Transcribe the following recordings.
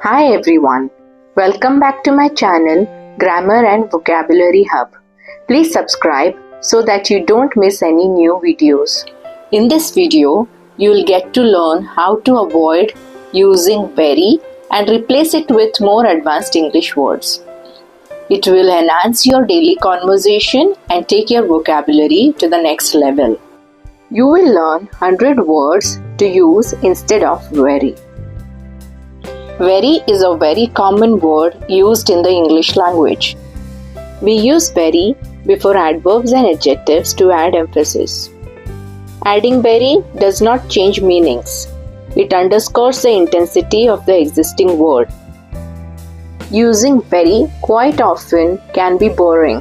Hi everyone, welcome back to my channel Grammar and Vocabulary Hub. Please subscribe so that you don't miss any new videos. In this video, you will get to learn how to avoid using very and replace it with more advanced English words. It will enhance your daily conversation and take your vocabulary to the next level. You will learn 100 words to use instead of very. Very is a very common word used in the English language. We use very before adverbs and adjectives to add emphasis. Adding very does not change meanings. It underscores the intensity of the existing word. Using very quite often can be boring.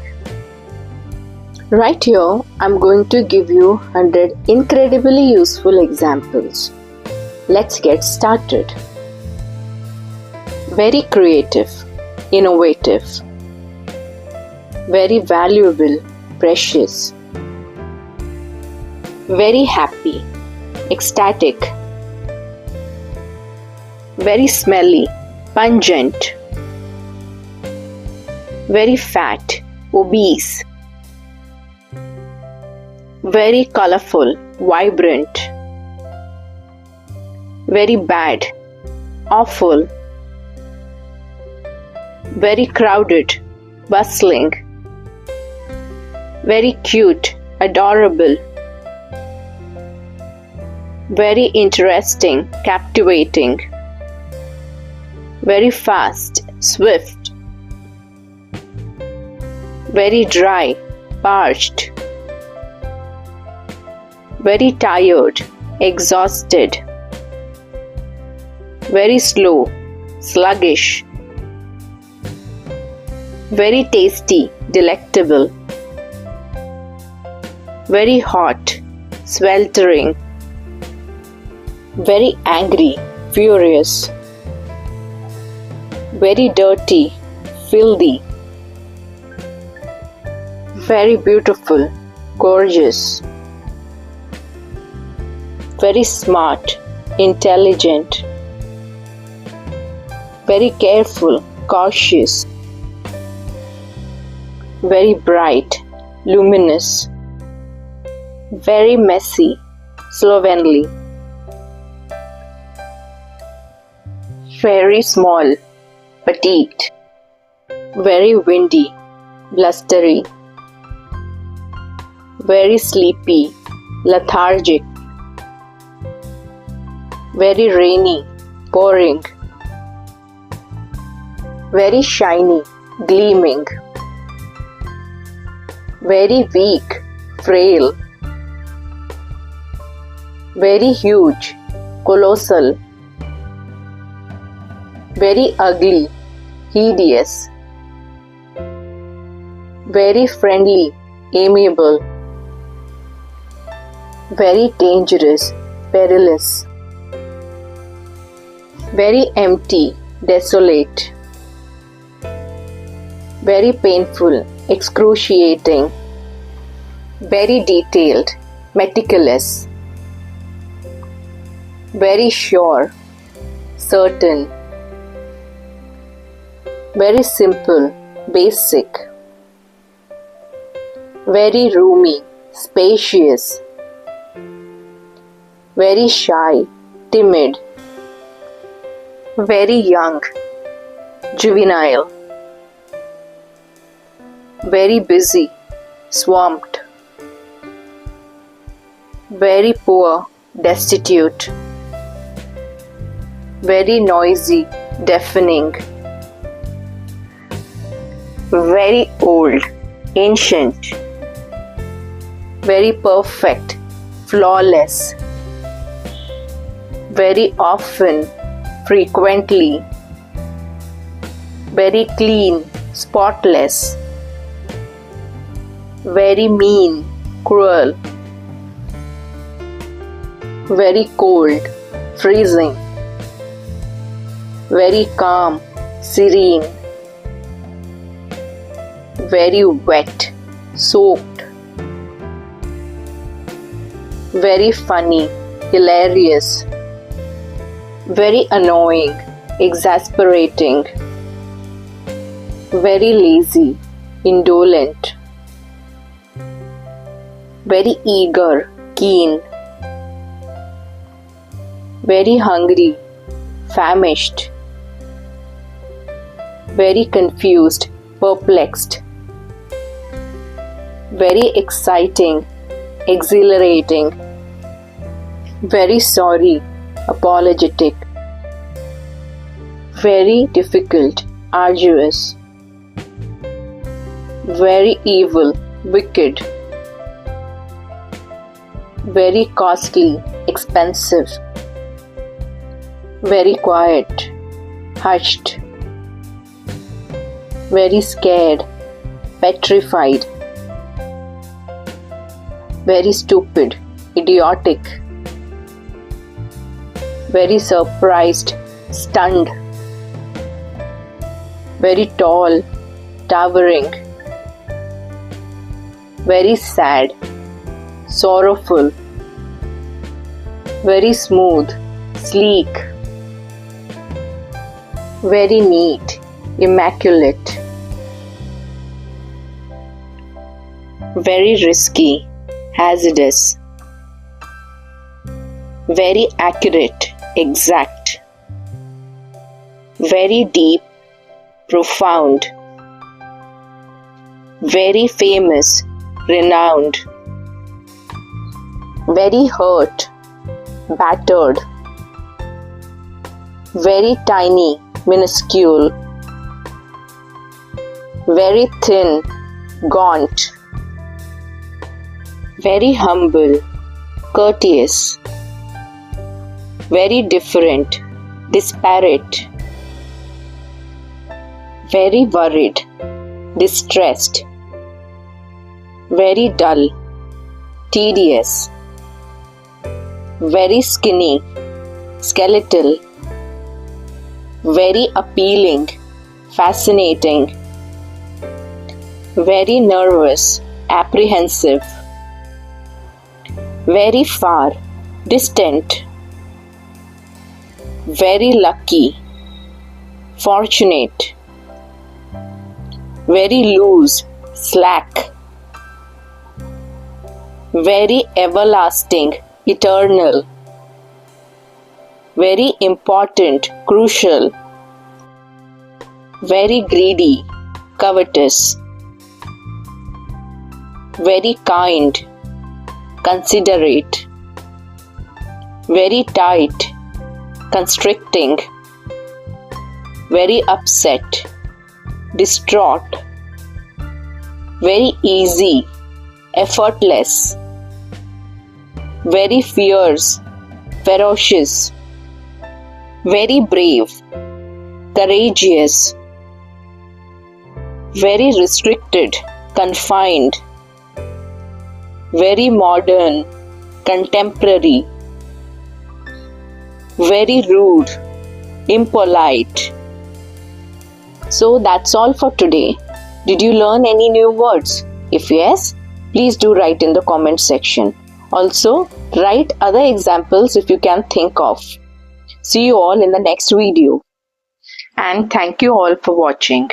Right here, I'm going to give you 100 incredibly useful examples. Let's get started. Very creative, innovative. Very valuable, precious. Very happy, ecstatic. Very smelly, pungent. Very fat, obese. Very colorful, vibrant. Very bad, awful. Very crowded, bustling. Very cute, adorable. Very interesting, captivating. Very fast, swift. Very dry, parched. Very tired, exhausted. Very slow, sluggish. Very tasty, delectable. Very hot, sweltering. Very angry, furious. Very dirty, filthy. Very beautiful, gorgeous. Very smart, intelligent. Very careful, cautious. Very bright, luminous. Very messy, slovenly. Very small, petite. Very windy, blustery. Very sleepy, lethargic. Very rainy, pouring. Very shiny, gleaming. Very weak, frail. Very huge, colossal. Very ugly, hideous. Very friendly, amiable. Very dangerous, perilous. Very empty, desolate. Very painful, excruciating. Very detailed, meticulous. Very sure, certain. Very simple, basic. Very roomy, spacious. Very shy, timid. Very young, juvenile. Very busy, swamped. Very poor, destitute. Very noisy, deafening. Very old, ancient. Very perfect, flawless. Very often, frequently. Very clean, spotless. Very mean, cruel. Very cold, freezing. Very calm, serene. Very wet, soaked. Very funny, hilarious. Very annoying, exasperating, very lazy, indolent, very eager, keen, very hungry, famished, very confused, perplexed, very exciting, exhilarating, very sorry, apologetic, very difficult, arduous, very evil, wicked, very costly, expensive, very quiet, hushed, very scared, petrified, very stupid, idiotic, very surprised, stunned, very tall, towering, very sad, sorrowful, very smooth, sleek, very neat, immaculate, very risky, hazardous, very accurate, exact, very deep, profound, very famous, renowned, very hurt, battered, very tiny, minuscule, very thin, gaunt, very humble, courteous, very different, disparate, very worried, distressed, very dull, tedious, very skinny, skeletal, very appealing, fascinating, very nervous, apprehensive, very far, distant, very lucky, fortunate, very loose, slack, very everlasting, eternal, very important, crucial, very greedy, covetous, very kind, considerate, very tight, constricting, very upset, distraught, very easy, effortless, very fierce, ferocious, very brave, courageous, very restricted, confined, very modern, contemporary, very rude, impolite. So that's all for today. Did you learn any new words? If yes, please do write in the comment section. Also, write other examples if you can think of. See you all in the next video. And thank you all for watching.